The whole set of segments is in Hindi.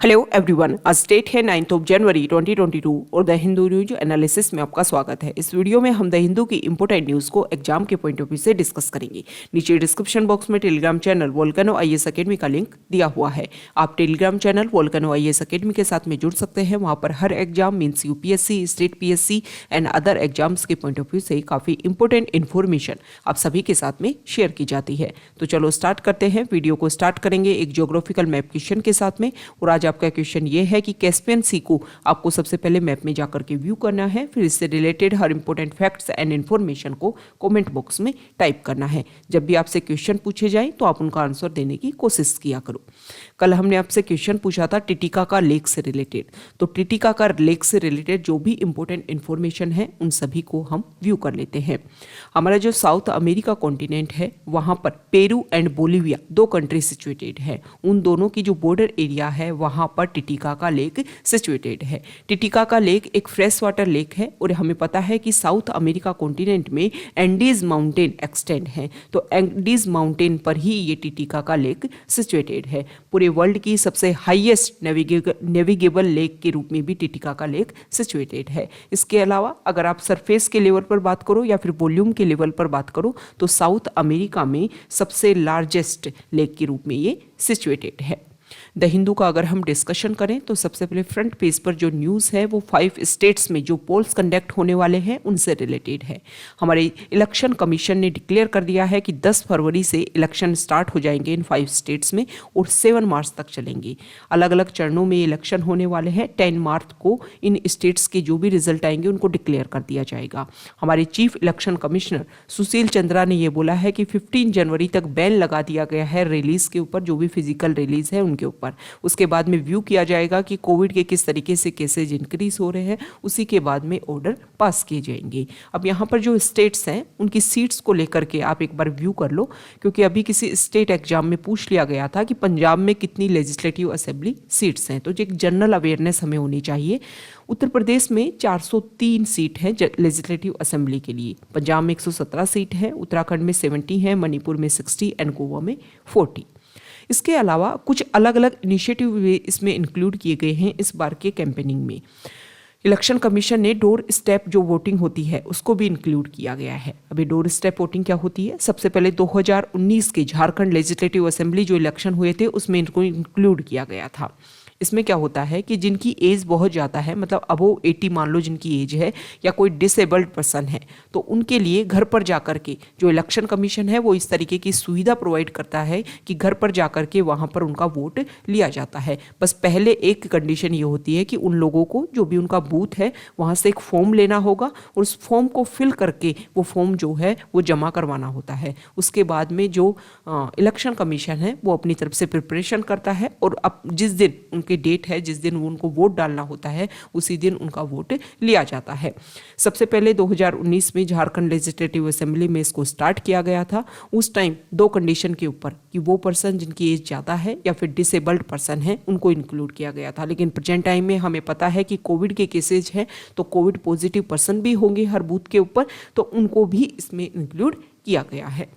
हेलो एवरीवन, आज डेट है 9 जनवरी 2022 और द हिंदू न्यूज एनालिसिस में आपका स्वागत है। इस वीडियो में हम द हिंदू की इंपोर्टेंट न्यूज़ को एग्जाम के पॉइंट ऑफ व्यू से डिस्कस करेंगे। नीचे डिस्क्रिप्शन बॉक्स में Telegram channel Volcano IAS academy का लिंक दिया हुआ है। आप Telegram channel Volcano IAS academy के साथ में जुड़ सकते हैं। वहाँ पर हर exam means UPSC, state PSC and other exams के पॉइंट ऑफ व्यू से काफ़ी इंपॉर्टेंट इन्फॉर्मेशन आप सभी के साथ में शेयर की जाती है। तो चलो स्टार्ट करते हैं। वीडियो को स्टार्ट करेंगे एक ज्योग्राफिकल मैप क्वेश्चन के साथ में। और आज आपका क्वेश्चन ये है कि कैस्पियन सी को आपको सबसे पहले मैप में जाकर के व्यू करना है, फिर इससे related her important facts and information को कमेंट बॉक्स में टाइप करना है। जब भी आपसे क्वेश्चन पूछे जाए तो आप उनका आंसर देने की कोशिश किया करो। कल हमने आपसे क्वेश्चन पूछा था टिटिकाका लेक से रिलेटेड, तो टिटिकाका लेक से रिलेटेड जो भी इंपॉर्टेंट इन्फॉर्मेशन है उन सभी को हम व्यू कर लेते हैं। हमारा जो साउथ अमेरिका कॉन्टिनेंट है वहाँ पर पेरू एंड बोलिविया दो कंट्री सिचुएटेड है। उन दोनों की जो बॉर्डर एरिया है वहाँ पर टिटिकाका लेक सिचुएटेड है। टिटिकाका लेक एक फ्रेश वाटर लेक है और हमें पता है कि साउथ अमेरिका कॉन्टिनेंट में एंडीज माउंटेन एक्सटेंड है, तो एंडीज माउंटेन पर ही ये टिटिकाका लेक सिचुएटेड है। पूरे वर्ल्ड की सबसे हाईएस्ट नेविगेबल लेक के रूप में भी टिटिकाका लेक सिचुएटेड है। इसके अलावा अगर आप सरफेस के लेवल पर बात करो या फिर वॉल्यूम के लेवल पर बात करो तो साउथ अमेरिका में सबसे लार्जेस्ट लेक के रूप में ये सिचुएटेड है। द हिंदू का अगर हम डिस्कशन करें तो सबसे पहले फ्रंट पेज पर जो न्यूज़ है वो 5 स्टेट्स में जो पोल्स कंडक्ट होने वाले हैं उनसे रिलेटेड है। हमारे इलेक्शन कमीशन ने डिक्लेयर कर दिया है कि 10 फरवरी से इलेक्शन स्टार्ट हो जाएंगे इन 5 स्टेट्स में और 7 मार्च तक चलेंगे। अलग अलग चरणों में इलेक्शन होने वाले हैं। 10 मार्च को इन स्टेट्स के जो भी रिजल्ट आएंगे उनको डिक्लेयर कर दिया जाएगा। हमारे chief election commissioner Sushil Chandra ने यह बोला है कि 15 जनवरी तक बैन लगा दिया गया है रिलीज के ऊपर, जो भी फिजिकल रिलीज है उनके ऊपर। उसके बाद में व्यू किया जाएगा कि कोविड के किस तरीके से केसेज इंक्रीज हो रहे हैं, उसी के बाद में ऑर्डर पास किए जाएंगे। अब यहाँ पर जो स्टेट्स हैं उनकी सीट्स को लेकर के आप एक बार व्यू कर लो, क्योंकि अभी किसी स्टेट एग्जाम में पूछ लिया गया था कि पंजाब में कितनी लेजिस्लेटिव असेंबली सीट्स हैं, तो जो एक जनरल अवेयरनेस हमें होनी चाहिए। उत्तर प्रदेश में 403 सीट है लेजिस्लेटिव असेंबली के लिए, पंजाब में 117 सीट है, उत्तराखंड में 70 है, मणिपुर में 60 एंड गोवा में 40। इसके अलावा कुछ अलग अलग इनिशिएटिव भी इसमें इंक्लूड किए गए हैं इस बार के कैंपेनिंग में। इलेक्शन कमीशन ने डोर स्टेप जो वोटिंग होती है उसको भी इंक्लूड किया गया है। अभी डोर स्टेप वोटिंग क्या होती है? सबसे पहले 2019 के झारखंड लेजिस्लेटिव असेंबली जो इलेक्शन हुए थे उसमें इनको इंक्लूड किया गया था। इसमें क्या होता है कि जिनकी एज बहुत ज़्यादा है, मतलब अबोव 80 मान लो जिनकी एज है, या कोई डिसेबल्ड पर्सन है, तो उनके लिए घर पर जाकर के जो इलेक्शन कमीशन है वो इस तरीके की सुविधा प्रोवाइड करता है कि घर पर जाकर के वहाँ पर उनका वोट लिया जाता है। बस पहले एक कंडीशन ये होती है कि उन लोगों को जो भी उनका बूथ है वहाँ से एक फॉर्म लेना होगा और उस फॉर्म को फिल करके वो फॉर्म जो है वो जमा करवाना होता है। उसके बाद में जो इलेक्शन कमीशन है वो अपनी तरफ से प्रिपरेशन करता है और अब जिस दिन उनके डेट है, जिस दिन उनको वोट डालना होता है, उसी दिन उनका वोट लिया जाता है। सबसे पहले 2019 में झारखंड लेजिस्लेटिव असेंबली में इसको स्टार्ट किया गया था। उस टाइम 2 कंडीशन के ऊपर कि वो पर्सन जिनकी एज ज़्यादा है या फिर डिसेबल्ड पर्सन है उनको इंक्लूड किया गया था। लेकिन प्रेजेंट टाइम में हमें पता है कि कोविड के केसेज हैं, तो कोविड पॉजिटिव पर्सन भी होंगे हर बूथ के ऊपर, तो उनको भी इसमें इंक्लूड किया गया है।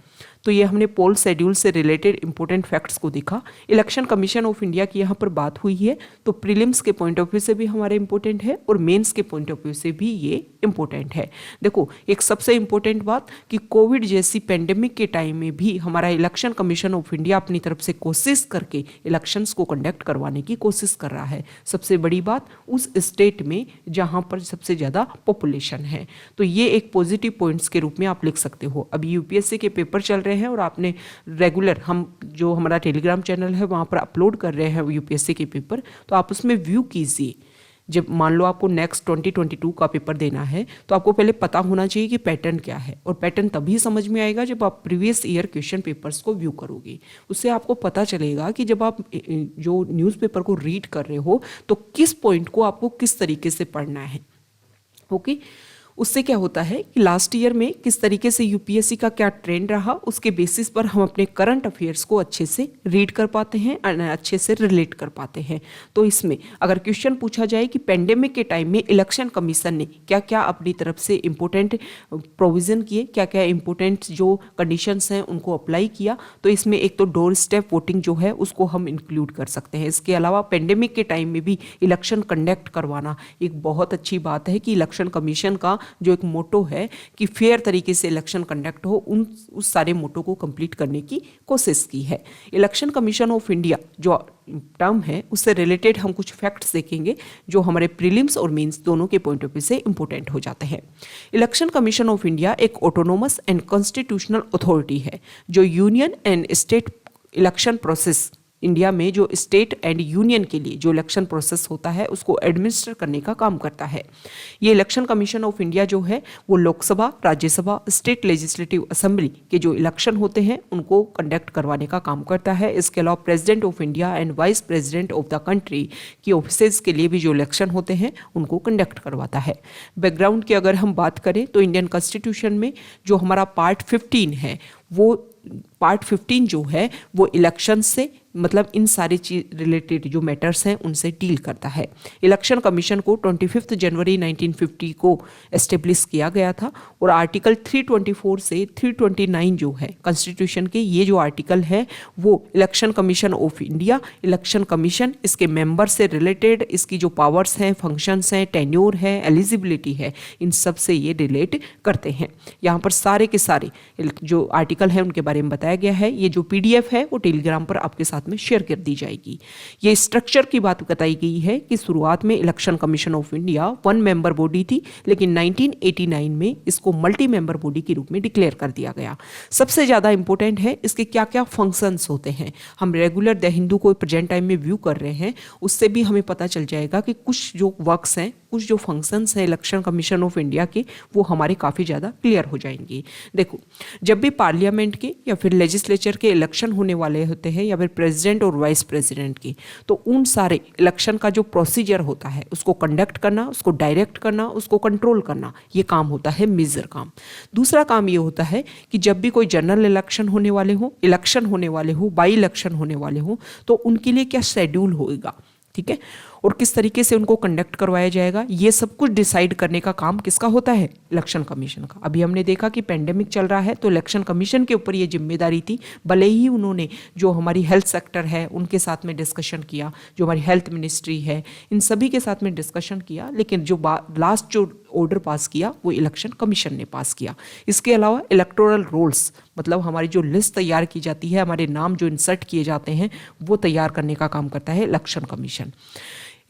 तो ये हमने पोल शेड्यूल से रिलेटेड इंपॉर्टेंट फैक्ट्स को देखा। इलेक्शन कमीशन ऑफ इंडिया की यहाँ पर बात हुई है, तो प्रीलिम्स के पॉइंट ऑफ व्यू से भी हमारे इंपॉर्टेंट है और मेंस के पॉइंट ऑफ व्यू से भी ये इंपॉर्टेंट है। देखो, एक सबसे इंपॉर्टेंट बात कि कोविड जैसी पेंडेमिक के टाइम में भी हमारा इलेक्शन कमीशन ऑफ इंडिया अपनी तरफ से कोशिश करके इलेक्शंस को कंडक्ट करवाने की कोशिश कर रहा है। सबसे बड़ी बात उस स्टेट में जहाँ पर सबसे ज़्यादा पॉपुलेशन है, तो ये एक पॉजिटिव पॉइंट्स के रूप में आप लिख सकते हो। अभी यूपीएससी के पेपर चल रहे हैं और आपने रेगुलर हम जो हमारा टेलीग्राम चैनल है वहाँ पर अपलोड कर रहे हैं यूपीएससी के पेपर, तो आप उसमें व्यू कीजिए। जब मान लो आपको नेक्स्ट 2022 का पेपर देना है तो आपको पहले पता होना चाहिए कि पैटर्न क्या है, और पैटर्न तभी समझ में आएगा जब आप प्रीवियस ईयर क्वेश्चन पेपर्स को व्यू करोगे। उससे आपको पता चलेगा कि जब आप जो न्यूज़पेपर को रीड कर रहे हो तो किस पॉइंट को आपको किस तरीके से पढ़ना है। ओके। उससे क्या होता है कि लास्ट ईयर में किस तरीके से यूपीएससी का क्या ट्रेंड रहा, उसके बेसिस पर हम अपने करंट अफेयर्स को अच्छे से रीड कर पाते हैं और अच्छे से रिलेट कर पाते हैं। तो इसमें अगर क्वेश्चन पूछा जाए कि पेंडेमिक के टाइम में इलेक्शन कमीशन ने क्या क्या अपनी तरफ से इंपॉर्टेंट प्रोविजन किए, क्या क्या इंपॉर्टेंट जो कंडीशंस हैं उनको अप्लाई किया, तो इसमें एक तो डोर स्टेप वोटिंग जो है उसको हम इंक्लूड कर सकते हैं। इसके अलावा पेंडेमिक के टाइम में भी इलेक्शन कंडक्ट करवाना एक बहुत अच्छी बात है कि इलेक्शन कमीशन का जो एक मोटो है कि फेयर तरीके से इलेक्शन कंडक्ट हो, उस सारे मोटो को कंप्लीट करने की कोशिश की है। इलेक्शन कमीशन ऑफ इंडिया जो टर्म है उससे रिलेटेड हम कुछ फैक्ट्स देखेंगे जो हमारे प्रीलिम्स और मेंस दोनों के पॉइंट ऑफ व्यू से इंपॉर्टेंट हो जाते हैं। इलेक्शन कमीशन ऑफ इंडिया एक ऑटोनोमस एंड कॉन्स्टिट्यूशनल अथॉरिटी है जो union and state election process, India में जो स्टेट एंड यूनियन के लिए जो इलेक्शन प्रोसेस होता है उसको एडमिनिस्टर करने का काम करता है। ये इलेक्शन कमीशन ऑफ इंडिया जो है वो Lok Sabha, Rajya Sabha, state legislative assembly के जो इलेक्शन होते हैं उनको कंडक्ट करवाने का काम करता है। इसके अलावा president of India and vice president of the country की ऑफिसेज के लिए भी जो इलेक्शन होते हैं उनको कंडक्ट करवाता है। बैकग्राउंड की अगर हम बात करें तो इंडियन कॉन्स्टिट्यूशन में जो हमारा पार्ट 15 है वो पार्ट 15 जो है वो इलेक्शन से मतलब इन सारी चीज रिलेटेड जो मैटर्स हैं उनसे डील करता है। इलेक्शन कमीशन को 25 जनवरी 1950 को एस्टेब्लिश किया गया था और आर्टिकल 324 से 329 जो है कॉन्स्टिट्यूशन के, ये जो आर्टिकल है वो election commission of India, election commission, इसके मेंबर से रिलेटेड इसकी जो पावर्स हैं, फंक्शंस हैं, टेन्योर है, एलिजिबिलिटी है, इन सब से ये रिलेट करते हैं। यहाँ पर सारे के सारे जो आर्टिकल हैं उनके बारे में बताया गया है। ये जो PDF है वो टेलीग्राम पर आपके साथ में शेयर कर दी जाएगी। ये स्ट्रक्चर की बात बताई गई है कि शुरुआत में election commission of India 1 member body थी, लेकिन 1989 में इसको मल्टी मेंबर बॉडी के रूप में डिक्लेयर कर दिया गया। सबसे ज्यादा इंपॉर्टेंट है इसके क्या क्या फंक्शंस होते हैं। हम रेगुलर द हिंदू को प्रेजेंट टाइम में व्यू कर रहे हैं, उससे भी हमें पता चल जाएगा कि कुछ जो वर्क्स हैं, कुछ जो फंक्शंस हैं इलेक्शन कमीशन ऑफ इंडिया के, वो हमारे काफ़ी ज़्यादा क्लियर हो जाएंगे। देखो, जब भी पार्लियामेंट के या फिर लेजिस्लेचर के इलेक्शन होने वाले होते हैं या फिर प्रेसिडेंट और वाइस प्रेसिडेंट की, तो उन सारे इलेक्शन का जो प्रोसीजर होता है उसको कंडक्ट करना, उसको डायरेक्ट करना, उसको कंट्रोल करना, ये काम होता है मेजर काम। दूसरा काम ये होता है कि जब भी कोई जनरल इलेक्शन होने वाले हो, इलेक्शन होने वाले हो, बाई इलेक्शन होने वाले हो, तो उनके लिए क्या शेड्यूल होगा, ठीक है, और किस तरीके से उनको कंडक्ट करवाया जाएगा, ये सब कुछ डिसाइड करने का काम किसका होता है, इलेक्शन कमीशन का। अभी हमने देखा कि पेंडेमिक चल रहा है तो इलेक्शन कमीशन के ऊपर ये जिम्मेदारी थी, भले ही उन्होंने जो हमारी हेल्थ सेक्टर है उनके साथ में डिस्कशन किया, जो हमारी हेल्थ मिनिस्ट्री है, इन सभी के साथ में डिस्कशन किया, लेकिन जो लास्ट जो ऑर्डर पास किया वो इलेक्शन कमीशन ने पास किया। इसके अलावा इलेक्टोरल रोल्स, मतलब हमारी जो लिस्ट तैयार की जाती है, हमारे नाम जो इंसर्ट किए जाते हैं वो तैयार करने का काम करता है इलेक्शन कमीशन।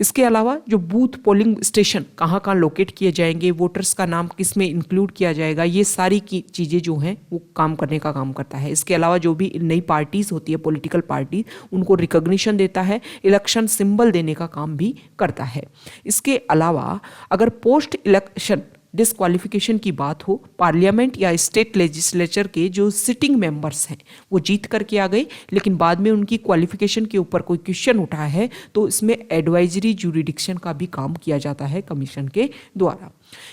इसके अलावा जो बूथ पोलिंग स्टेशन कहाँ कहाँ लोकेट किए जाएंगे, वोटर्स का नाम किस में इंक्लूड किया जाएगा, ये सारी की चीज़ें जो हैं वो काम करने का काम करता है। इसके अलावा जो भी नई पार्टीज होती है, पॉलिटिकल पार्टी, उनको रिकॉग्निशन देता है, इलेक्शन सिंबल देने का काम भी करता है। इसके अलावा अगर पोस्ट इलेक्शन डिस्क्वालिफिकेशन की बात हो, पार्लियामेंट या स्टेट लेजिस्लेचर के जो सिटिंग मेंबर्स हैं वो जीत करके आ गए, लेकिन बाद में उनकी क्वालिफिकेशन के ऊपर कोई क्वेश्चन उठा है, तो इसमें एडवाइजरी जुरिडिक्शन का भी काम किया जाता है कमीशन के द्वारा।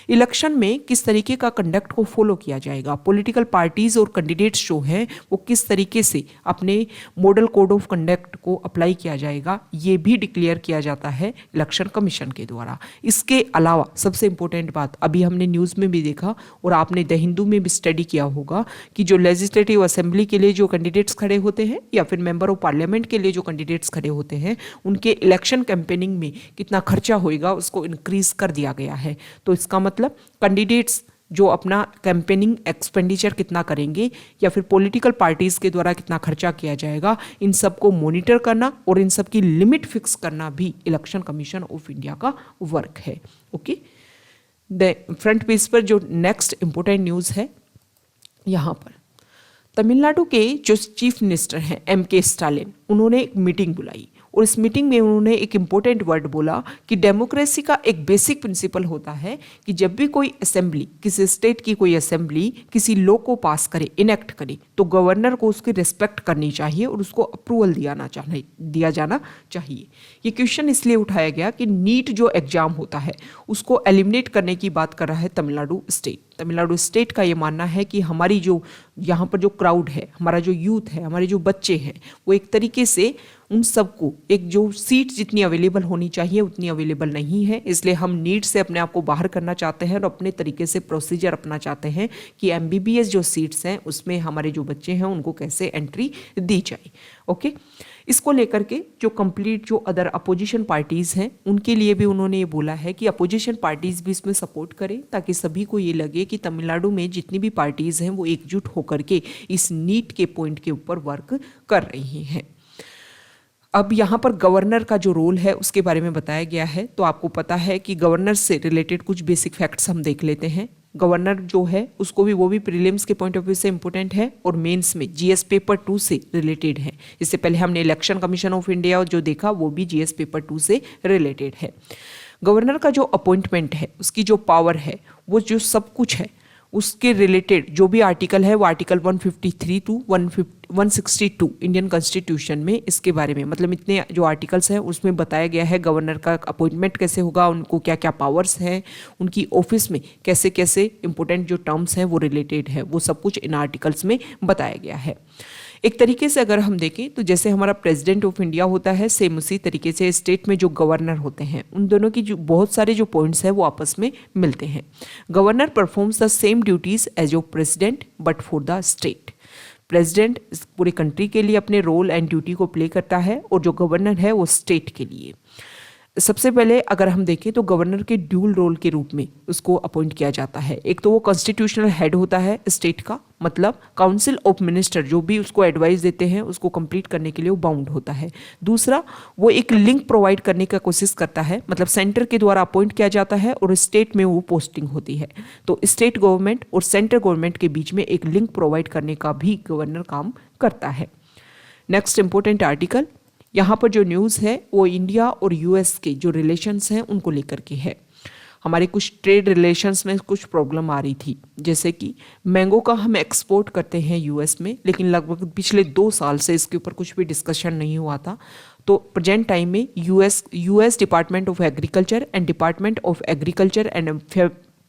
इलेक्शन में किस तरीके का कंडक्ट को फॉलो किया जाएगा, पॉलिटिकल पार्टीज और कैंडिडेट्स जो हैं वो किस तरीके से अपने मॉडल कोड ऑफ कंडक्ट को अप्लाई किया जाएगा, ये भी डिक्लेयर किया जाता है इलेक्शन कमीशन के द्वारा। इसके अलावा सबसे इंपॉर्टेंट बात, अभी हमने न्यूज़ में भी देखा और आपने द हिंदू में भी स्टडी किया होगा कि जो लेजिस्लेटिव असेंबली के लिए जो कैंडिडेट्स खड़े होते हैं या फिर मेंबर ऑफ पार्लियामेंट के लिए जो कैंडिडेट्स खड़े होते हैं, उनके इलेक्शन कैंपेनिंग में कितना खर्चा होएगा उसको इंक्रीज कर दिया गया है। तो इसका मतलब कैंडिडेट्स जो अपना कैंपेनिंग एक्सपेंडिचर कितना करेंगे या फिर पॉलिटिकल पार्टीज के द्वारा कितना खर्चा किया जाएगा, इन सब को मॉनिटर करना और इन सब की लिमिट फिक्स करना भी इलेक्शन कमीशन ऑफ इंडिया का वर्क है। ओके, फ्रंट पेज पर जो नेक्स्ट इंपॉर्टेंट न्यूज़ है, यहाँ पर तमिलनाडु के जो चीफ मिनिस्टर हैं MK स्टालिन, उन्होंने एक मीटिंग बुलाई और इस मीटिंग में उन्होंने एक इम्पोर्टेंट वर्ड बोला कि डेमोक्रेसी का एक बेसिक प्रिंसिपल होता है कि जब भी कोई असेंबली, किसी स्टेट की कोई असेंबली किसी लॉ को पास करे, इनेक्ट करे, तो गवर्नर को उसकी रिस्पेक्ट करनी चाहिए और उसको अप्रूवल दिया जाना चाहिए। ये क्वेश्चन इसलिए उठाया गया कि नीट जो एग्जाम होता है उसको एलिमिनेट करने की बात कर रहा है तमिलनाडु स्टेट। तमिलनाडु स्टेट का ये मानना है कि हमारी जो यहाँ पर जो क्राउड है, हमारा जो यूथ है, हमारे जो बच्चे हैं, वो एक तरीके से उन सबको एक जो सीट जितनी अवेलेबल होनी चाहिए उतनी अवेलेबल नहीं है, इसलिए हम नीट से अपने आप को बाहर करना चाहते हैं और अपने तरीके से प्रोसीजर अपना चाहते हैं कि MBBS जो सीट्स हैं उसमें हमारे जो बच्चे हैं उनको कैसे एंट्री दी जाए। ओके, इसको लेकर के जो कंप्लीट जो अदर अपोजिशन पार्टीज हैं उनके लिए भी उन्होंने ये बोला है कि अपोजिशन पार्टीज भी इसमें सपोर्ट करें ताकि सभी को ये लगे कि तमिलनाडु में जितनी भी पार्टीज हैं वो एकजुट होकर के इस नीट के पॉइंट के ऊपर वर्क कर रही हैं। अब यहाँ पर गवर्नर का जो रोल है उसके बारे में बताया गया है। तो आपको पता है कि गवर्नर से रिलेटेड कुछ बेसिक फैक्ट्स हम देख लेते हैं। गवर्नर जो है उसको भी वो भी प्रीलिम्स के पॉइंट ऑफ व्यू से इंपॉर्टेंट है और मेंस में GS पेपर 2 से रिलेटेड है। इससे पहले हमने इलेक्शन कमीशन ऑफ इंडिया जो देखा वो भी GS पेपर 2 से रिलेटेड है। गवर्नर का जो अपॉइंटमेंट है, उसकी जो पावर है, वो जो सब कुछ है उसके रिलेटेड जो भी आर्टिकल है वो आर्टिकल 153 टू 162 इंडियन कॉन्स्टिट्यूशन में इसके बारे में, मतलब इतने जो आर्टिकल्स हैं उसमें बताया गया है गवर्नर का अपॉइंटमेंट कैसे होगा, उनको क्या क्या पावर्स हैं, उनकी ऑफिस में कैसे कैसे इंपॉर्टेंट जो टर्म्स हैं वो रिलेटेड है, वो सब कुछ इन आर्टिकल्स में बताया गया है। एक तरीके से अगर हम देखें तो जैसे हमारा प्रेसिडेंट ऑफ इंडिया होता है, सेम उसी तरीके से स्टेट में जो गवर्नर होते हैं उन दोनों की जो बहुत सारे जो पॉइंट्स हैं वो आपस में मिलते हैं। Governor performs the same duties as your president but for the state. President पूरे कंट्री के लिए अपने रोल एंड ड्यूटी को प्ले करता है और जो गवर्नर है वो स्टेट के लिए। सबसे पहले अगर हम देखें तो गवर्नर के ड्यूल रोल के रूप में उसको अपॉइंट किया जाता है। एक तो वो कॉन्स्टिट्यूशनल हेड होता है स्टेट का, मतलब काउंसिल ऑफ मिनिस्टर जो भी उसको एडवाइस देते हैं उसको कंप्लीट करने के लिए वो बाउंड होता है। दूसरा, वो एक लिंक प्रोवाइड करने का कोशिश करता है, मतलब सेंटर के द्वारा अपॉइंट किया जाता है और स्टेट में वो पोस्टिंग होती है। तो स्टेट गवर्नमेंट और सेंट्रल गवर्नमेंट के बीच में एक लिंक प्रोवाइड करने का भी गवर्नर काम करता है। नेक्स्ट इंपॉर्टेंट आर्टिकल, यहाँ पर जो न्यूज़ है वो इंडिया और US के जो रिलेशंस हैं उनको लेकर के है। हमारे कुछ ट्रेड रिलेशंस में कुछ प्रॉब्लम आ रही थी, जैसे कि मैंगो का हम एक्सपोर्ट करते हैं US में, लेकिन लगभग पिछले 2 साल से इसके ऊपर कुछ भी डिस्कशन नहीं हुआ था। तो प्रेजेंट टाइम में US department of agriculture and department of agriculture and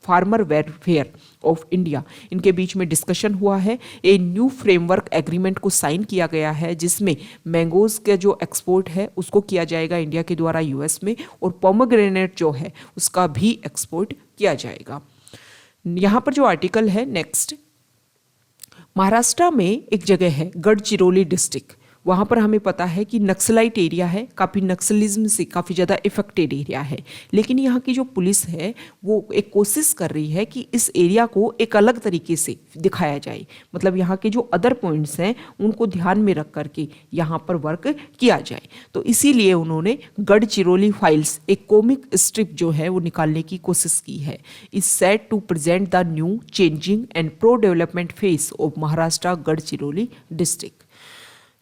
farmer welfare of India, इनके बीच में डिस्कशन हुआ है। ए न्यू फ्रेमवर्क एग्रीमेंट को साइन किया गया है जिसमें मैंगोज का जो एक्सपोर्ट है उसको किया जाएगा इंडिया के द्वारा US में, और पोमेग्रेनेट जो है उसका भी एक्सपोर्ट किया जाएगा। यहाँ पर जो आर्टिकल है नेक्स्ट, महाराष्ट्र में एक जगह है गढ़चिरौली डिस्ट्रिक्ट, वहाँ पर हमें पता है कि नक्सलाइट एरिया है, काफ़ी नक्सलिज्म से काफ़ी ज़्यादा इफेक्टेड एरिया है। लेकिन यहाँ की जो पुलिस है वो एक कोशिश कर रही है कि इस एरिया को एक अलग तरीके से दिखाया जाए, मतलब यहाँ के जो अदर पॉइंट्स हैं उनको ध्यान में रख करके यहाँ पर वर्क किया जाए। तो इसीलिए उन्होंने गढ़चिरौली फाइल्स, एक कॉमिक स्ट्रिप जो है वो निकालने की कोशिश की है। Is set to present the new changing and pro development face of Maharashtra Gadchiroli district.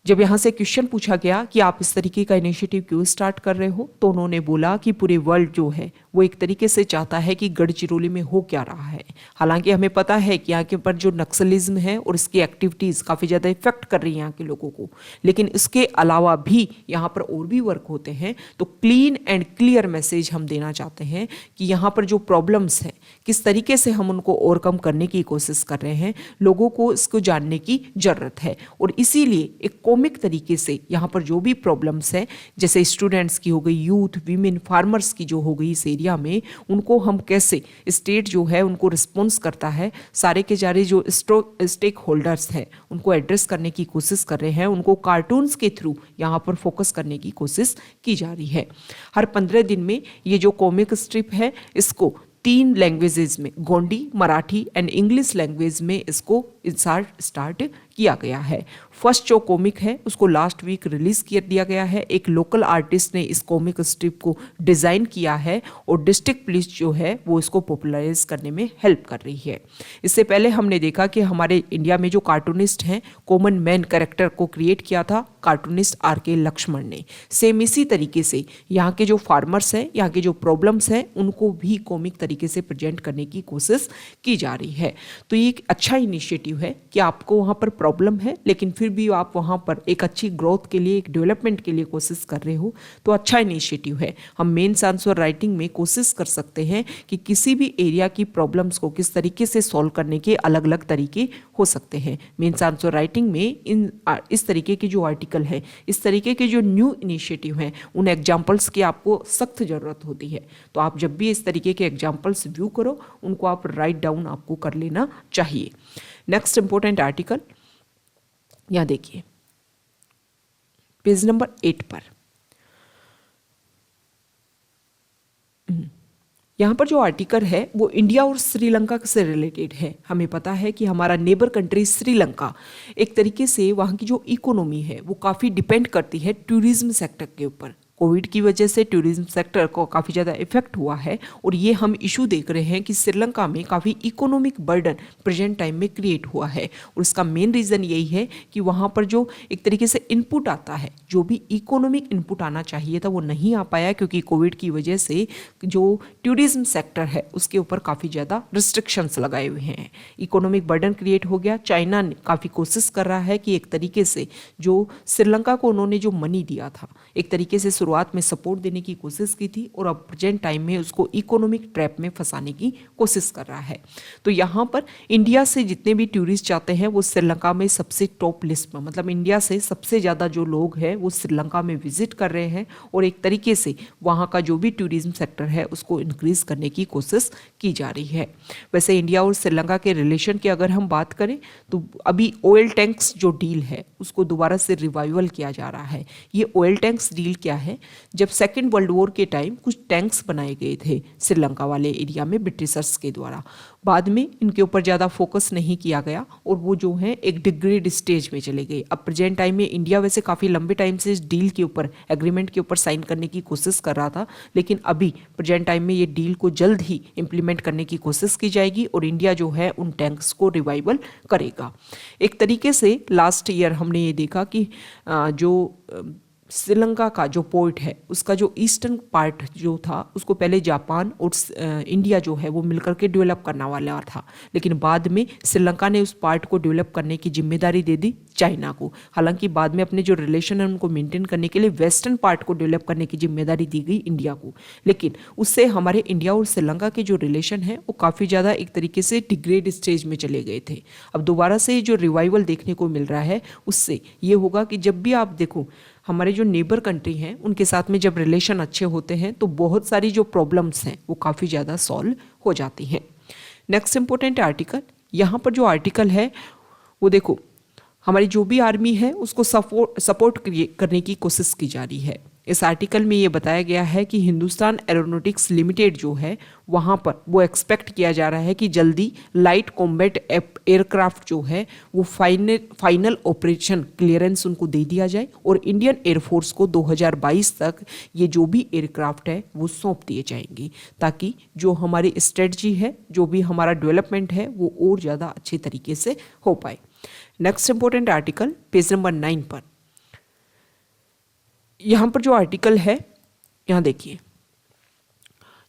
जब यहाँ से क्वेश्चन पूछा गया कि आप इस तरीके का इनिशिएटिव क्यों स्टार्ट कर रहे हो, तो उन्होंने बोला कि पूरे वर्ल्ड जो है वो एक तरीके से चाहता है कि गढ़चिरौली में हो क्या रहा है। हालांकि हमें पता है कि यहाँ के ऊपर जो नक्सलिज्म है और इसकी एक्टिविटीज़ काफ़ी ज़्यादा इफेक्ट कर रही है यहाँ के लोगों को, लेकिन इसके अलावा भी यहाँ पर और भी वर्क होते हैं। तो क्लीन एंड क्लियर मैसेज हम देना चाहते हैं कि यहाँ पर जो प्रॉब्लम्स हैं किस तरीके से हम उनको ओवरकम करने की कोशिश कर रहे हैं, लोगों को इसको जानने की ज़रूरत है। और इसीलिए एक कॉमिक तरीके से यहाँ पर जो भी प्रॉब्लम्स है, जैसे स्टूडेंट्स की हो गई, यूथ, वीमेन, फार्मर्स की जो हो गई इस एरिया में, उनको हम कैसे स्टेट जो है उनको रिस्पॉन्स करता है, सारे के सारे जो स्टेक होल्डर्स हैं उनको एड्रेस करने की कोशिश कर रहे हैं। उनको कार्टून्स के थ्रू यहाँ पर फोकस करने की कोशिश की जा रही है। हर 15 दिन में ये जो कॉमिक स्ट्रिप है इसको 3 लैंग्वेजेस में, Gondi, Marathi and English language में इसको स्टार्ट किया गया है। फर्स्ट जो कॉमिक है उसको लास्ट वीक रिलीज कर दिया गया है। एक लोकल आर्टिस्ट ने इस कॉमिक स्ट्रिप को डिज़ाइन किया है और डिस्ट्रिक्ट पुलिस जो है वो इसको पॉपुलराइज करने में हेल्प कर रही है। इससे पहले हमने देखा कि हमारे इंडिया में जो कार्टूनिस्ट हैं, कॉमन मैन कैरेक्टर को क्रिएट किया था कार्टूनिस्ट आर.के. लक्ष्मण ने। सेम इसी तरीके से यहाँ के जो फार्मर्स हैं, यहाँ के जो प्रॉब्लम्स हैं, उनको भी कॉमिक तरीके से प्रेजेंट करने की कोशिश की जा रही है। तो ये एक अच्छा इनिशिएटिव है कि आपको वहाँ पर प्रॉब्लम है लेकिन फिर भी आप वहाँ पर एक अच्छी ग्रोथ के लिए, एक डेवलपमेंट के लिए कोशिश कर रहे हो, तो अच्छा इनिशिएटिव है। हम मेंस आंसर राइटिंग में कोशिश कर सकते हैं कि किसी भी एरिया की प्रॉब्लम्स को किस तरीके से सॉल्व करने के अलग अलग तरीके हो सकते हैं। मेंस आंसर राइटिंग में इस तरीके के जो आर्टिकल है, इस तरीके के जो न्यू इनिशिएटिव हैं, उन एग्जाम्पल्स की आपको सख्त ज़रूरत होती है। तो आप जब भी इस तरीके के एग्जाम्पल्स व्यू करो, उनको आप राइट डाउन आपको कर लेना चाहिए। नेक्स्ट इंपॉर्टेंट आर्टिकल यहाँ देखिए पेज नंबर 8 पर। यहाँ पर जो आर्टिकल है वो इंडिया और श्रीलंका से रिलेटेड है। हमें पता है कि हमारा नेबर कंट्री श्रीलंका एक तरीके से वहाँ की जो इकोनॉमी है वो काफ़ी डिपेंड करती है टूरिज्म सेक्टर के ऊपर। कोविड की वजह से टूरिज्म सेक्टर को काफ़ी ज़्यादा इफेक्ट हुआ है और ये हम इशू देख रहे हैं कि श्रीलंका में काफ़ी इकोनॉमिक बर्डन प्रेजेंट टाइम में क्रिएट हुआ है। और इसका मेन रीज़न यही है कि वहाँ पर जो एक तरीके से इनपुट आता है, जो भी इकोनॉमिक इनपुट आना चाहिए था वो नहीं आ पाया, क्योंकि कोविड की वजह से जो टूरिज्म सेक्टर है उसके ऊपर काफ़ी ज़्यादा रिस्ट्रिक्शंस लगाए हुए हैं। इकोनॉमिक बर्डन क्रिएट हो गया। चाइना ने काफ़ी कोशिश कर रहा है कि एक तरीके से जो श्रीलंका को उन्होंने जो मनी दिया था, एक तरीके से शुरुआत में सपोर्ट देने की कोशिश की थी और अब प्रेजेंट टाइम में उसको इकोनॉमिक ट्रैप में फंसाने की कोशिश कर रहा है। तो यहाँ पर इंडिया से जितने भी टूरिस्ट जाते हैं वो श्रीलंका में सबसे टॉप लिस्ट में, मतलब इंडिया से सबसे ज़्यादा जो लोग हैं वो श्रीलंका में विजिट कर रहे हैं और एक तरीके से वहाँ का जो भी टूरिज्म सेक्टर है उसको इंक्रीज करने की कोशिश की जा रही है। वैसे इंडिया और श्रीलंका के रिलेशन की अगर हम बात करें तो अभी ऑयल टैंक्स जो डील है उसको दोबारा से रिवाइवल किया जा रहा है। ये ऑयल टैंक्स डील क्या है? जब सेकेंड वर्ल्ड वॉर के टाइम कुछ टैंक्स बनाए गए थे श्रीलंका वाले एरिया में ब्रिटिशर्स के द्वारा, बाद में इनके ऊपर ज़्यादा फोकस नहीं किया गया और वो जो है एक डिग्रेड स्टेज में चले गए। अब प्रेजेंट टाइम में इंडिया वैसे काफ़ी लंबे टाइम से इस डील के ऊपर, एग्रीमेंट के ऊपर साइन करने की कोशिश कर रहा था, लेकिन अभी प्रेजेंट टाइम में ये डील को जल्द ही इंप्लीमेंट करने की कोशिश की जाएगी और इंडिया जो है उन टैंक्स को रिवाइवल करेगा। एक तरीके से लास्ट ईयर हमने ये देखा कि जो श्रीलंका का जो पोर्ट है उसका जो ईस्टर्न पार्ट जो था उसको पहले जापान और इंडिया जो है वो मिलकर के डेवलप करने वाला था, लेकिन बाद में श्रीलंका ने उस पार्ट को डेवलप करने की जिम्मेदारी दे दी चाइना को। हालांकि बाद में अपने जो रिलेशन है उनको मेंटेन करने के लिए वेस्टर्न पार्ट को डेवलप करने की जिम्मेदारी दी गई इंडिया को, लेकिन उससे हमारे इंडिया और श्रीलंका के जो रिलेशन है वो काफ़ी ज़्यादा एक तरीके से डिग्रेड स्टेज में चले गए थे। अब दोबारा से जो रिवाइवल देखने को मिल रहा है उससे ये होगा कि जब भी आप देखो हमारे जो नेबर कंट्री हैं उनके साथ में जब रिलेशन अच्छे होते हैं तो बहुत सारी जो प्रॉब्लम्स हैं वो काफ़ी ज़्यादा सॉल्व हो जाती हैं। नेक्स्ट इंपॉर्टेंट आर्टिकल, यहाँ पर जो आर्टिकल है वो देखो हमारी जो भी आर्मी है उसको सपोर्ट करने की कोशिश की जा रही है। इस आर्टिकल में ये बताया गया है कि हिंदुस्तान एरोनॉटिक्स लिमिटेड जो है वहाँ पर वो एक्सपेक्ट किया जा रहा है कि जल्दी लाइट कॉम्बैट एयरक्राफ्ट जो है वो फाइनल ऑपरेशन क्लियरेंस उनको दे दिया जाए और इंडियन एयरफोर्स को 2022 तक ये जो भी एयरक्राफ्ट है वो सौंप दिए जाएंगे, ताकि जो हमारी स्ट्रेटजी है, जो भी हमारा डेवलपमेंट है वो और ज़्यादा अच्छे तरीके से हो पाए। Next important article page number 9 पर, यहाँ पर जो आर्टिकल है यहाँ देखिए,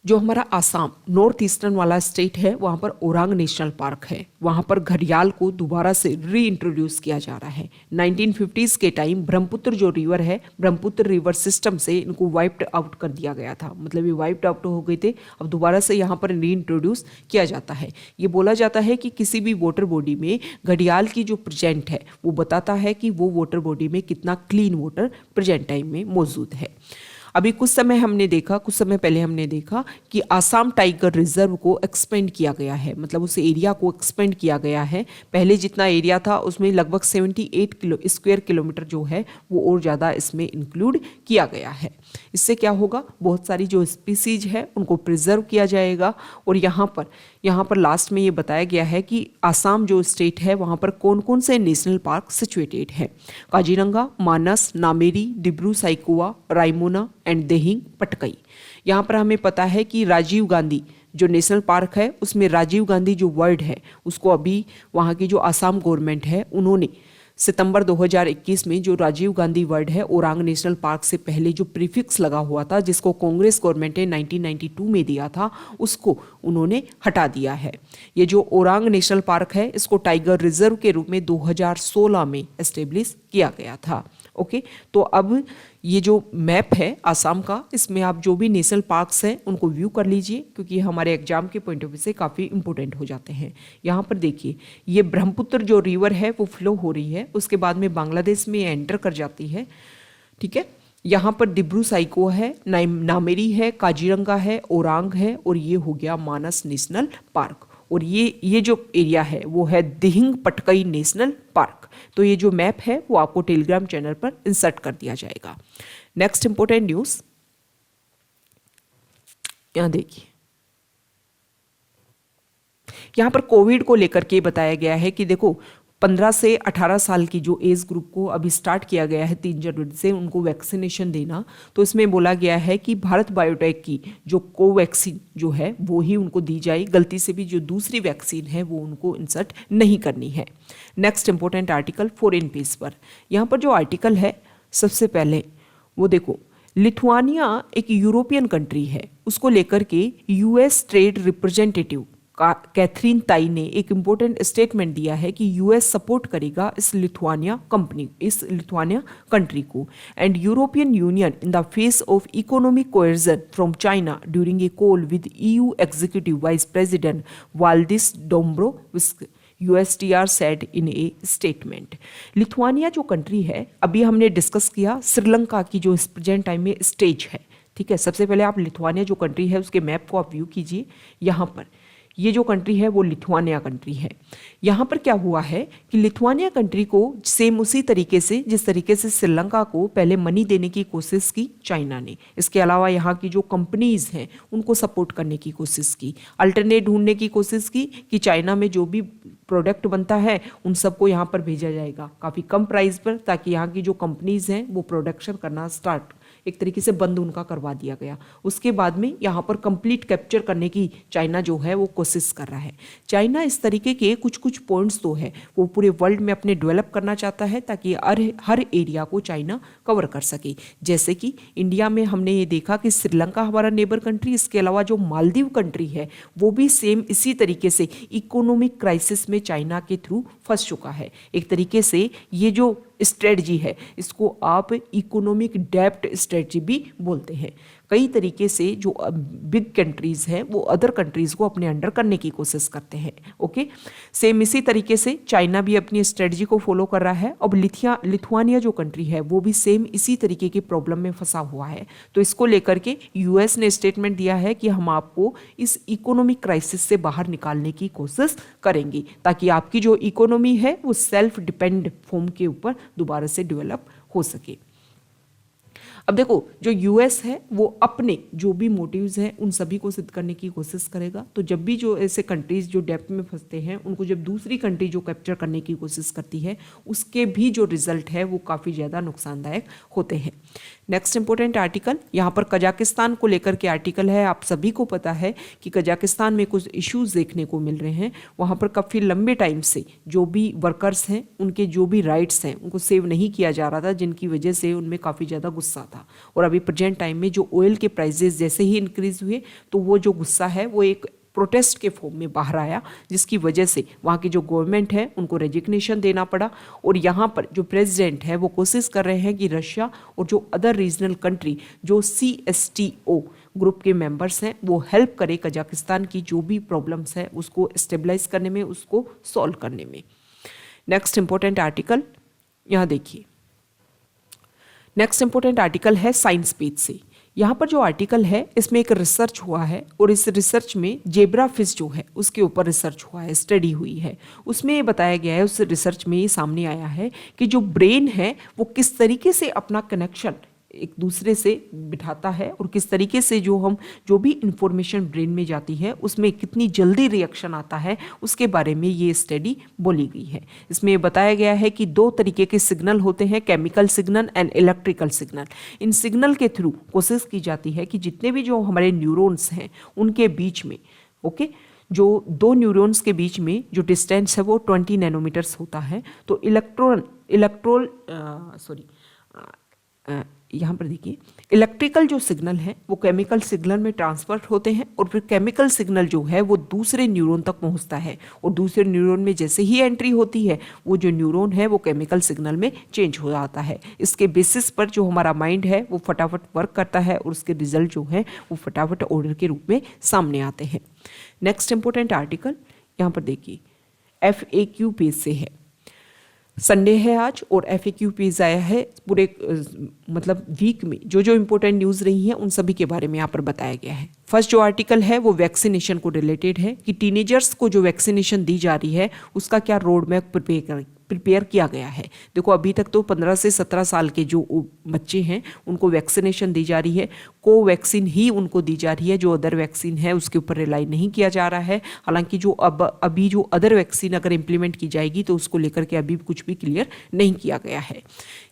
जो हमारा आसाम नॉर्थ ईस्टर्न वाला स्टेट है वहाँ पर ओरांग नेशनल पार्क है, वहाँ पर घड़ियाल को दोबारा से री इंट्रोड्यूस किया जा रहा है। 1950s के टाइम ब्रह्मपुत्र जो रिवर है, ब्रह्मपुत्र रिवर सिस्टम से इनको वाइप्ड आउट कर दिया गया था, मतलब ये वाइप्ड आउट हो गए थे, अब दोबारा से यहाँ पर री इंट्रोड्यूस किया जाता है। ये बोला जाता है कि किसी भी वाटर बॉडी में घड़ियाल की जो प्रेजेंट है वो बताता है कि वो वाटर बॉडी में कितना क्लीन वाटर प्रेजेंट टाइम में मौजूद है। अभी कुछ समय पहले हमने देखा कि आसाम टाइगर रिजर्व को एक्सपेंड किया गया है, मतलब उस एरिया को एक्सपेंड किया गया है। पहले जितना एरिया था उसमें लगभग 78 स्क्वायर किलोमीटर जो है वो और ज़्यादा इसमें इंक्लूड किया गया है। इससे क्या होगा, बहुत सारी जो स्पीसीज है उनको प्रिजर्व किया जाएगा। और यहाँ पर लास्ट में ये बताया गया है कि आसाम जो स्टेट है वहाँ पर कौन कौन से नेशनल पार्क सिचुएटेड है। काजीरंगा, मानस, नामेरी, डिब्रू साइखोवा, रायमोना एंड दिहिंग पटकाई। यहाँ पर हमें पता है कि राजीव गांधी जो नेशनल पार्क है उसमें राजीव गांधी जो वर्ड है उसको अभी वहाँ की जो आसाम गवर्नमेंट है उन्होंने सितंबर 2021 में जो राजीव गांधी वर्ड है ओरांग नेशनल पार्क से पहले जो प्रीफिक्स लगा हुआ था जिसको कांग्रेस गवर्नमेंट ने 1992 में दिया था उसको उन्होंने हटा दिया है। ये जो ओरांग नेशनल पार्क है इसको टाइगर रिजर्व के रूप में 2016 में एस्टेब्लिश किया गया था। ओके, तो अब ये जो मैप है आसाम का, इसमें आप जो भी नेशनल पार्क्स हैं उनको व्यू कर लीजिए क्योंकि हमारे एग्जाम के पॉइंट ऑफ व्यू से काफ़ी इंपॉर्टेंट हो जाते हैं। यहाँ पर देखिए ये ब्रह्मपुत्र जो रिवर है वो फ्लो हो रही है, उसके बाद में बांग्लादेश में एंटर कर जाती है। ठीक है, यहाँ पर डिब्रू साइखोवा है, नामेरी है, काजीरंगा है, ओरांग है और ये हो गया मानस नेशनल पार्क। और ये जो एरिया है वो है दिहिंग पटकाई नेशनल पार्क। तो ये जो मैप है वो आपको टेलीग्राम चैनल पर इंसर्ट कर दिया जाएगा। नेक्स्ट इंपॉर्टेंट न्यूज़ यहाँ देखिए, यहाँ पर कोविड को लेकर के बताया गया है कि देखो 15 से 18 साल की जो एज ग्रुप को अभी स्टार्ट किया गया है 3 जनवरी से उनको वैक्सीनेशन देना। तो इसमें बोला गया है कि भारत बायोटेक की जो कोवैक्सीन जो है वो ही उनको दी जाए, गलती से भी जो दूसरी वैक्सीन है वो उनको इंसर्ट नहीं करनी है। Next important article foreign page पर, यहाँ पर जो आर्टिकल है सबसे पहले वो देखो, लिथुआनिया एक यूरोपियन कंट्री है, उसको लेकर के यूएस ट्रेड रिप्रेजेंटेटिव कैथरीन ताई ने एक इंपॉर्टेंट स्टेटमेंट दिया है कि यूएस सपोर्ट करेगा इस लिथुआनिया कंट्री को and European Union in the face of economic coercion from China during a call with EU executive vice president Valdis Dombrovskis USTR said in a statement। Lithuania जो कंट्री है अभी हमने डिस्कस किया श्रीलंका की जो इस प्रेजेंट टाइम में स्टेज है। ठीक है, सबसे पहले आप लिथुआनिया जो कंट्री है उसके मैप को आप व्यू कीजिए। यहाँ पर ये जो कंट्री है वो लिथुआनिया कंट्री है। यहाँ पर क्या हुआ है कि लिथुआनिया कंट्री को सेम उसी तरीके से जिस तरीके से श्रीलंका को पहले मनी देने की कोशिश की चाइना ने, इसके अलावा यहाँ की जो कंपनीज हैं उनको सपोर्ट करने की कोशिश की, अल्टरनेट ढूंढने की कोशिश की कि चाइना में जो भी प्रोडक्ट बनता है उन सबको यहाँ पर भेजा जाएगा काफ़ी कम प्राइस पर, ताकि यहाँ की जो कंपनीज हैं वो प्रोडक्शन करना स्टार्ट एक तरीके से बंद उनका करवा दिया गया। उसके बाद में यहाँ पर कंप्लीट कैप्चर करने की चाइना जो है वो कोशिश कर रहा है। चाइना इस तरीके के कुछ कुछ पॉइंट्स तो है वो पूरे वर्ल्ड में अपने डेवलप करना चाहता है ताकि हर एरिया को चाइना कवर कर सके। जैसे कि इंडिया में हमने ये देखा कि श्रीलंका हमारा नेबर कंट्री, इसके अलावा जो मालदीव कंट्री है वो भी सेम इसी तरीके से इकोनॉमिक क्राइसिस में चाइना के थ्रू फंस चुका है। एक तरीके से ये जो स्ट्रेटजी है इसको आप इकोनॉमिक डेप्ट स्ट्रेटजी भी बोलते हैं। कई तरीके से जो बिग कंट्रीज हैं वो अदर कंट्रीज को अपने अंडर करने की कोशिश करते हैं। ओके, सेम इसी तरीके से चाइना भी अपनी स्ट्रेटजी को फॉलो कर रहा है। अब लिथुआनिया जो कंट्री है वो भी सेम इसी तरीके की प्रॉब्लम में फंसा हुआ है। तो इसको लेकर के यूएस ने स्टेटमेंट दिया है कि हम आपको इस इकोनॉमिक क्राइसिस से बाहर निकालने की कोशिश करेंगे ताकि आपकी जो इकोनॉमी है वो सेल्फ डिपेंड फॉर्म के ऊपर दोबारा से डेवलप हो सके। अब देखो जो यूएस है वो अपने जो भी मोटिव्स हैं उन सभी को सिद्ध करने की कोशिश करेगा। तो जब भी जो ऐसे कंट्रीज जो डेप्थ में फंसते हैं उनको जब दूसरी कंट्री जो कैप्चर करने की कोशिश करती है उसके भी जो रिजल्ट है वो काफ़ी ज़्यादा नुकसानदायक होते हैं। नेक्स्ट इंपॉर्टेंट आर्टिकल यहाँ पर कजाकिस्तान को लेकर के आर्टिकल है। आप सभी को पता है कि कजाकिस्तान में कुछ इश्यूज देखने को मिल रहे हैं। वहाँ पर काफ़ी लंबे टाइम से जो भी वर्कर्स हैं उनके जो भी राइट्स हैं उनको सेव नहीं किया जा रहा था, जिनकी वजह से उनमें काफ़ी ज़्यादा गुस्सा था। और अभी प्रेजेंट टाइम में जो ऑयल के प्राइजेस जैसे ही इंक्रीज हुए तो वो जो गुस्सा है वो एक प्रोटेस्ट के फॉर्म में बाहर आया, जिसकी वजह से वहाँ की जो गवर्नमेंट है उनको रेजिग्नेशन देना पड़ा। और यहाँ पर जो प्रेसिडेंट है वो कोशिश कर रहे हैं कि रशिया और जो अदर रीजनल कंट्री जो CSTO ग्रुप के मेंबर्स हैं वो हेल्प करे कजाकिस्तान की जो भी प्रॉब्लम्स है उसको स्टेबलाइज करने में, उसको सॉल्व करने में। नेक्स्ट इंपॉर्टेंट आर्टिकल यहाँ देखिए, नेक्स्ट इंपॉर्टेंट आर्टिकल है साइंस पेज से। यहाँ पर जो आर्टिकल है इसमें एक रिसर्च हुआ है और इस रिसर्च में जेब्रा फिश जो है उसके ऊपर रिसर्च हुआ है, स्टडी हुई है। उसमें ये बताया गया है, उस रिसर्च में ये सामने आया है कि जो ब्रेन है वो किस तरीके से अपना कनेक्शन एक दूसरे से बिठाता है और किस तरीके से जो भी इंफॉर्मेशन ब्रेन में जाती है उसमें कितनी जल्दी रिएक्शन आता है, उसके बारे में ये स्टडी बोली गई है। इसमें बताया गया है कि 2 तरीके के सिग्नल होते हैं, chemical signal and electrical signal. In signal के थ्रू कोशिश की जाती है कि जितने भी जो हमारे न्यूरॉन्स हैं उनके बीच में जो 2 न्यूरॉन्स के बीच में जो डिस्टेंस है वो 20 नैनोमीटर्स होता है। तो यहाँ पर देखिए, इलेक्ट्रिकल जो सिग्नल है वो केमिकल सिग्नल में ट्रांसफर होते हैं और फिर केमिकल सिग्नल जो है वो दूसरे न्यूरॉन तक पहुँचता है और दूसरे न्यूरॉन में जैसे ही एंट्री होती है वो जो न्यूरॉन है वो केमिकल सिग्नल में चेंज हो जाता है। इसके बेसिस पर जो हमारा माइंड है वो फटाफट वर्क करता है और उसके रिजल्ट जो है वो फटाफट ऑर्डर के रूप में सामने आते हैं। नेक्स्ट इंपॉर्टेंट आर्टिकल यहाँ पर देखिए, FAQ पेज से है। संडे है आज और FAQ पेज आया है। पूरे मतलब वीक में जो इंपॉर्टेंट न्यूज़ रही हैं उन सभी के बारे में यहाँ पर बताया गया है। फर्स्ट जो आर्टिकल है वो वैक्सीनेशन को रिलेटेड है कि टीनेजर्स को जो वैक्सीनेशन दी जा रही है उसका क्या रोड मैप प्रिपेयर किया गया है। देखो अभी तक तो 15 से 17 साल के जो बच्चे हैं उनको वैक्सीनेशन दी जा रही है, कोवैक्सीन ही उनको दी जा रही है, जो अदर वैक्सीन है उसके ऊपर रिलाई नहीं किया जा रहा है। हालांकि जो अभी जो अदर वैक्सीन अगर इम्प्लीमेंट की जाएगी तो उसको लेकर के अभी कुछ भी क्लियर नहीं किया गया है।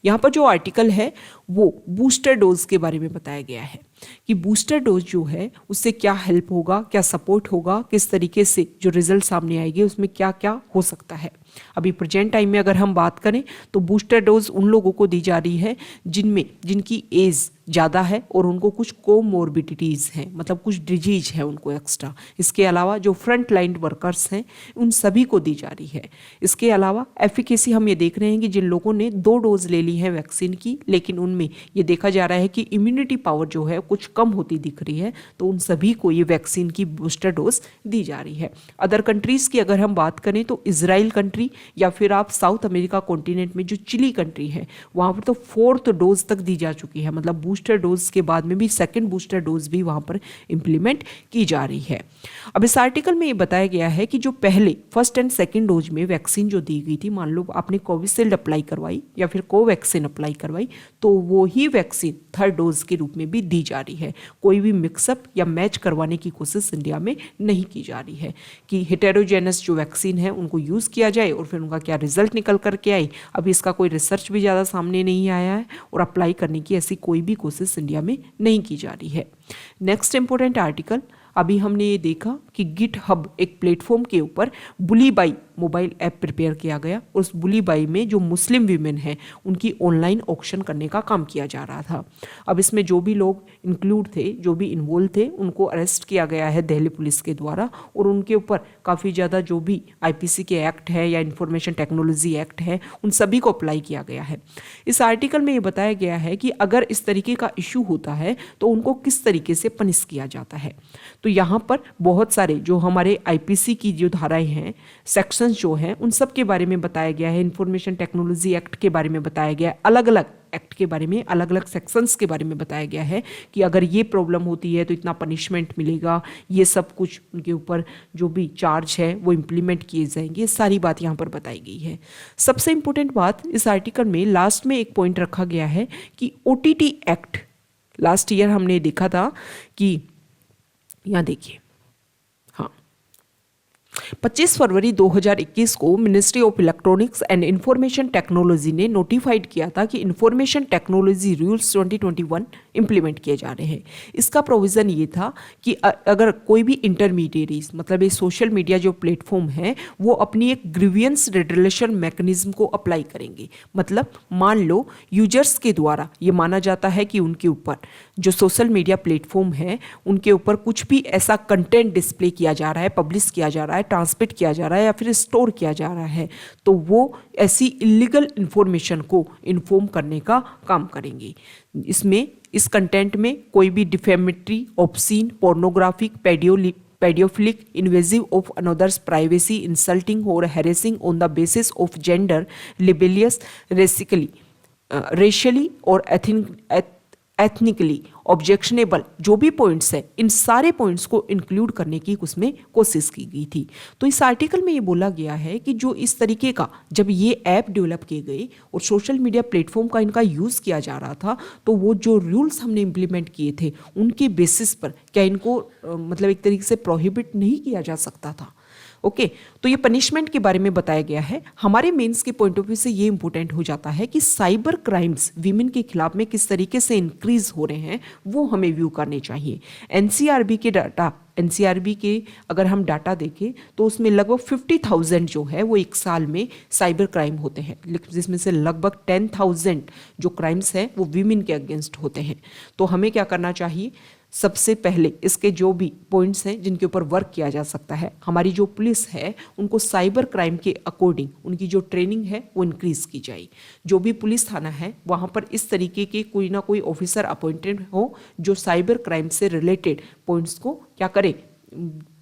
यहाँ पर जो आर्टिकल है वो बूस्टर डोज के बारे में बताया गया है कि बूस्टर डोज जो है उससे क्या हेल्प होगा, क्या सपोर्ट होगा, किस तरीके से जो रिजल्ट सामने आएंगे उसमें क्या क्या हो सकता है। अभी प्रेजेंट टाइम में अगर हम बात करें तो बूस्टर डोज उन लोगों को दी जा रही है जिनकी एज ज़्यादा है और उनको कुछ कोमोर्बिडिटीज़ हैं, मतलब कुछ डिजीज है उनको एक्स्ट्रा। इसके अलावा जो फ्रंट लाइन वर्कर्स हैं उन सभी को दी जा रही है। इसके अलावा एफिकेसी हम ये देख रहे हैं कि जिन लोगों ने 2 डोज ले ली है वैक्सीन की लेकिन उनमें ये देखा जा रहा है कि इम्यूनिटी पावर जो है कुछ कम होती दिख रही है, तो उन सभी को ये वैक्सीन की बूस्टर डोज दी जा रही है। अदर कंट्रीज़ की अगर हम बात करें तो इजराइल कंट्री या फिर आप साउथ अमेरिका कॉन्टिनेंट में जो चिली कंट्री है वहाँ पर तो 4th डोज तक दी जा चुकी है, मतलब बूस्टर डोज के बाद में भी 2nd बूस्टर डोज भी वहाँ पर इम्प्लीमेंट की जा रही है। अब इस आर्टिकल में ये बताया गया है कि जो पहले 1st एंड 2nd डोज में वैक्सीन जो दी गई थी, मान लो आपने कोविशील्ड अप्लाई करवाई या फिर कोवैक्सीन अप्लाई करवाई, तो वो ही वैक्सीन 3rd डोज के रूप में भी दी जा रही है। कोई भी मिक्सअप या मैच करवाने की कोशिश इंडिया में नहीं की जा रही है कि हेटेरोजेनस जो वैक्सीन है उनको यूज़ किया जाए और फिर उनका क्या रिजल्ट निकल करके आए। अभी इसका कोई रिसर्च भी ज़्यादा सामने नहीं आया है और अप्लाई करने की ऐसी कोई भी कोशिश इंडिया में नहीं की जा रही है। नेक्स्ट इंपॉर्टेंट आर्टिकल, अभी हमने ये देखा कि गिटहब एक प्लेटफॉर्म के ऊपर बुली बाई मोबाइल ऐप प्रिपेयर किया गया। उस बुली बाई में जो मुस्लिम वीमेन हैं उनकी ऑनलाइन ऑक्शन करने का काम किया जा रहा था। अब इसमें जो भी लोग इंक्लूड थे, जो भी इन्वॉल्व थे, उनको अरेस्ट किया गया है दिल्ली पुलिस के द्वारा और उनके ऊपर काफ़ी ज़्यादा जो भी IPC के एक्ट है या इंफॉर्मेशन टेक्नोलॉजी एक्ट है उन सभी को अप्लाई किया गया है। इस आर्टिकल में ये बताया गया है कि अगर इस तरीके का इशू होता है तो उनको किस तरीके से पनिश किया जाता है। तो यहाँ पर बहुत सारे जो हमारे IPC की जो धाराएं हैं, सेक्शंस जो हैं, उन सब के बारे में बताया गया है। इंफॉर्मेशन टेक्नोलॉजी एक्ट के बारे में बताया गया है, अलग अलग एक्ट के बारे में, अलग अलग सेक्शंस के बारे में बताया गया है कि अगर ये प्रॉब्लम होती है तो इतना पनिशमेंट मिलेगा, ये सब कुछ उनके ऊपर जो भी चार्ज है वो इम्प्लीमेंट किए जाएंगे। सारी बात यहाँ पर बताई गई है। सबसे इम्पोर्टेंट बात इस आर्टिकल में लास्ट में एक पॉइंट रखा गया है कि OTT एक्ट लास्ट ईयर हमने देखा था कि यहाँ देखिए, हाँ, 25 फरवरी 2021 को ministry of electronics and information technology ने नोटिफाइड किया था कि इंफॉर्मेशन टेक्नोलॉजी रूल्स 2021 इंप्लीमेंट किए जा रहे हैं। इसका प्रोविज़न ये था कि अगर कोई भी इंटरमीडिएरीज, मतलब ये सोशल मीडिया जो प्लेटफॉर्म है, वो अपनी एक ग्रीवियंस रिडलेशन मैकेनिज्म को अप्लाई करेंगे। मतलब मान लो यूजर्स के द्वारा ये माना जाता है कि उनके ऊपर जो सोशल मीडिया प्लेटफॉर्म है उनके ऊपर कुछ भी ऐसा कंटेंट डिस्प्ले किया जा रहा है, पब्लिश किया जा रहा है, ट्रांसमिट किया जा रहा है या फिर स्टोर किया जा रहा है, तो वो ऐसी इलीगल इंफॉर्मेशन को इन्फॉर्म करने का काम करेंगे। इसमें इस कंटेंट में कोई भी defamatory, obscene, pornographic, paedophilic, invasive of another's privacy, insulting और harassing on the basis of gender, libellous, racially, racially और एथनिकली ऑब्जेक्शनेबल जो भी पॉइंट्स है, इन सारे पॉइंट्स को इंक्लूड करने की उसमें कोशिश की गई थी। तो इस आर्टिकल में ये बोला गया है कि जो इस तरीके का जब ये ऐप डेवलप किए गए और सोशल मीडिया प्लेटफॉर्म का इनका यूज़ किया जा रहा था, तो वो जो रूल्स हमने इम्प्लीमेंट किए थे उनके बेसिस पर क्या इनको मतलब एक तरीके से प्रोहिबिट नहीं किया जा सकता था। ओके तो ये पनिशमेंट के बारे में बताया गया है। हमारे मेंस के पॉइंट ऑफ व्यू से ये इंपॉर्टेंट हो जाता है कि साइबर क्राइम्स वीमेन के खिलाफ में किस तरीके से इंक्रीज हो रहे हैं वो हमें व्यू करने चाहिए। एनसीआरबी के डाटा, एनसीआरबी के अगर हम डाटा देखें तो उसमें लगभग 50,000 जो है वो एक साल में साइबर क्राइम होते हैं, जिसमें से लगभग 10,000 जो क्राइम्स हैं वो वीमेन के अगेंस्ट होते हैं। तो हमें क्या करना चाहिए, सबसे पहले इसके जो भी पॉइंट्स हैं जिनके ऊपर वर्क किया जा सकता है, हमारी जो पुलिस है उनको साइबर क्राइम के अकॉर्डिंग उनकी जो ट्रेनिंग है वो इंक्रीज की जाए। जो भी पुलिस थाना है वहाँ पर इस तरीके के कोई ना कोई ऑफिसर अपॉइंटेड हो जो साइबर क्राइम से रिलेटेड पॉइंट्स को क्या करे,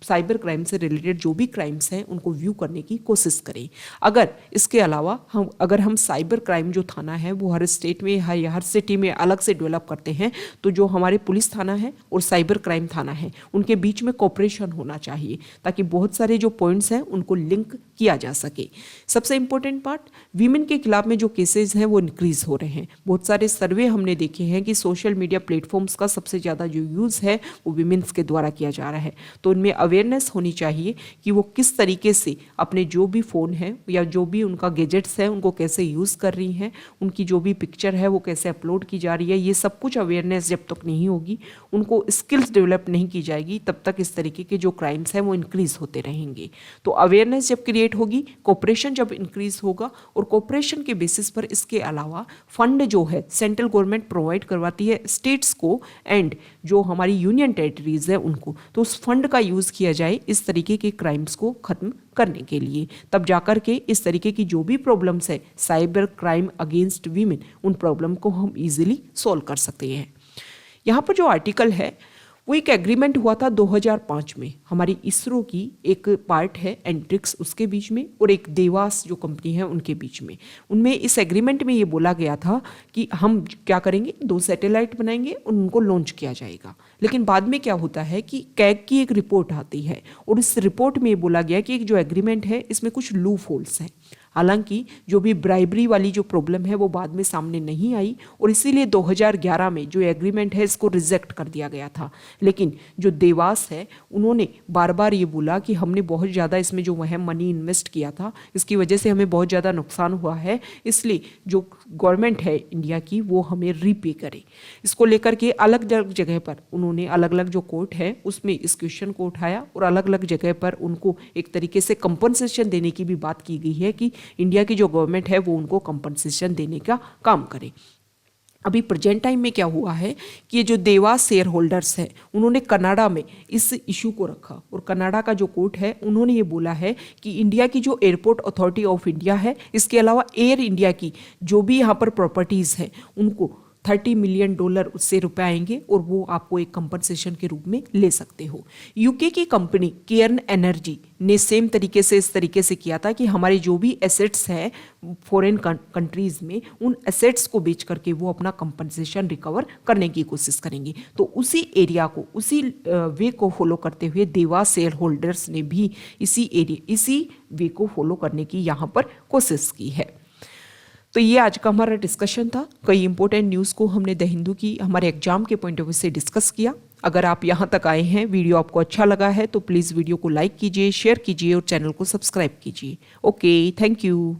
साइबर क्राइम से रिलेटेड जो भी क्राइम्स हैं उनको व्यू करने की कोशिश करें। अगर इसके अलावा हम साइबर क्राइम जो थाना है वो हर स्टेट में हर सिटी में अलग से डेवलप करते हैं, तो जो हमारे पुलिस थाना है और साइबर क्राइम थाना है उनके बीच में कोऑपरेशन होना चाहिए ताकि बहुत सारे जो पॉइंट्स हैं उनको लिंक किया जा सके। सबसे इंपॉर्टेंट पार्ट, वीमेन के खिलाफ में जो केसेज हैं वो इंक्रीज हो रहे हैं। बहुत सारे सर्वे हमने देखे हैं कि सोशल मीडिया प्लेटफॉर्म्स का सबसे ज़्यादा जो यूज़ है वो वीमेन्स के द्वारा किया जा रहा है। तो उनमें अवेयरनेस होनी चाहिए कि वो किस तरीके से अपने जो भी फ़ोन है या जो भी उनका गैजेट्स है उनको कैसे यूज़ कर रही हैं, उनकी जो भी पिक्चर है वो कैसे अपलोड की जा रही है। ये सब कुछ अवेयरनेस जब तक नहीं होगी, उनको स्किल्स डेवलप नहीं की जाएगी, तब तक इस तरीके के जो क्राइम्स हैं वो इंक्रीज होते रहेंगे। तो अवेयरनेस जब क्रिएट होगी, कोऑपरेशन जब इंक्रीज होगा, और कोऑपरेशन के बेसिस पर इसके अलावा फंड जो है सेंट्रल गवर्नमेंट प्रोवाइड करवाती है स्टेट्स को एंड जो हमारी यूनियन टेरिटरीज है उनको, तो उस फंड का यूज़ किया जाए इस तरीके के क्राइम्स को खत्म करने के लिए। तब जाकर के इस तरीके की जो भी प्रॉब्लम्स है साइबर क्राइम अगेंस्ट वीमेन, उन प्रॉब्लम को हम इजीली सॉल्व कर सकते हैं। यहाँ पर जो आर्टिकल है वो एक एग्रीमेंट हुआ था 2005 में, हमारी इसरो की एक पार्ट है एंट्रिक्स उसके बीच में और एक देवास जो कंपनी है उनके बीच में। उनमें इस एग्रीमेंट में ये बोला गया था कि हम क्या करेंगे, 2 सैटेलाइट बनाएंगे और उनको लॉन्च किया जाएगा। लेकिन बाद में क्या होता है कि कैग की एक रिपोर्ट आती है और इस रिपोर्ट में ये बोला गया कि एक जो एग्रीमेंट है इसमें कुछ लूप होल्स हैं। हालांकि जो भी ब्राइबरी वाली जो प्रॉब्लम है वो बाद में सामने नहीं आई और इसीलिए 2011 में जो एग्रीमेंट है इसको रिजेक्ट कर दिया गया था। लेकिन जो देवास है उन्होंने बार बार ये बोला कि हमने बहुत ज़्यादा इसमें जो वह मनी इन्वेस्ट किया था, इसकी वजह से हमें बहुत ज़्यादा नुकसान हुआ है, इसलिए जो गवर्नमेंट है इंडिया की वो हमें रीपे करे। इसको लेकर के अलग अलग जगह पर उन्होंने अलग अलग जो कोर्ट है उसमें इस क्वेश्चन को उठाया और अलग अलग जगह पर उनको एक तरीके से कंपनसेशन देने की भी बात की गई है कि इंडिया की जो गवर्नमेंट है वो उनको कंपनसेशन देने का काम करे। अभी प्रेजेंट टाइम में क्या हुआ है कि ये जो देवास शेयर होल्डर्स हैं उन्होंने कनाडा में इस इशू को रखा और कनाडा का जो कोर्ट है उन्होंने ये बोला है कि इंडिया की जो एयरपोर्ट अथॉरिटी ऑफ इंडिया है, इसके अलावा एयर इंडिया की जो भी यहाँ पर प्रॉपर्टीज़ हैं उनको $30 मिलियन उससे रुपए आएंगे और वो आपको एक कंपनसेशन के रूप में ले सकते हो। यूके की कंपनी केयर्न एनर्जी ने सेम तरीके से इस तरीके से किया था कि हमारे जो भी एसेट्स हैं फॉरेन कंट्रीज में, उन एसेट्स को बेच करके वो अपना कंपनसेशन रिकवर करने की कोशिश करेंगे। तो उसी एरिया को, उसी वे को फॉलो करते हुए देवास शेयर होल्डर्स ने भी इसी वे को फॉलो करने की यहाँ पर कोशिश की है। तो ये आज का हमारा डिस्कशन था। कई इंपॉर्टेंट न्यूज़ को हमने द हिंदू की हमारे एग्जाम के पॉइंट ऑफ व्यू से डिस्कस किया। अगर आप यहाँ तक आए हैं, वीडियो आपको अच्छा लगा है तो प्लीज़ वीडियो को लाइक कीजिए, शेयर कीजिए और चैनल को सब्सक्राइब कीजिए। Okay, thank you.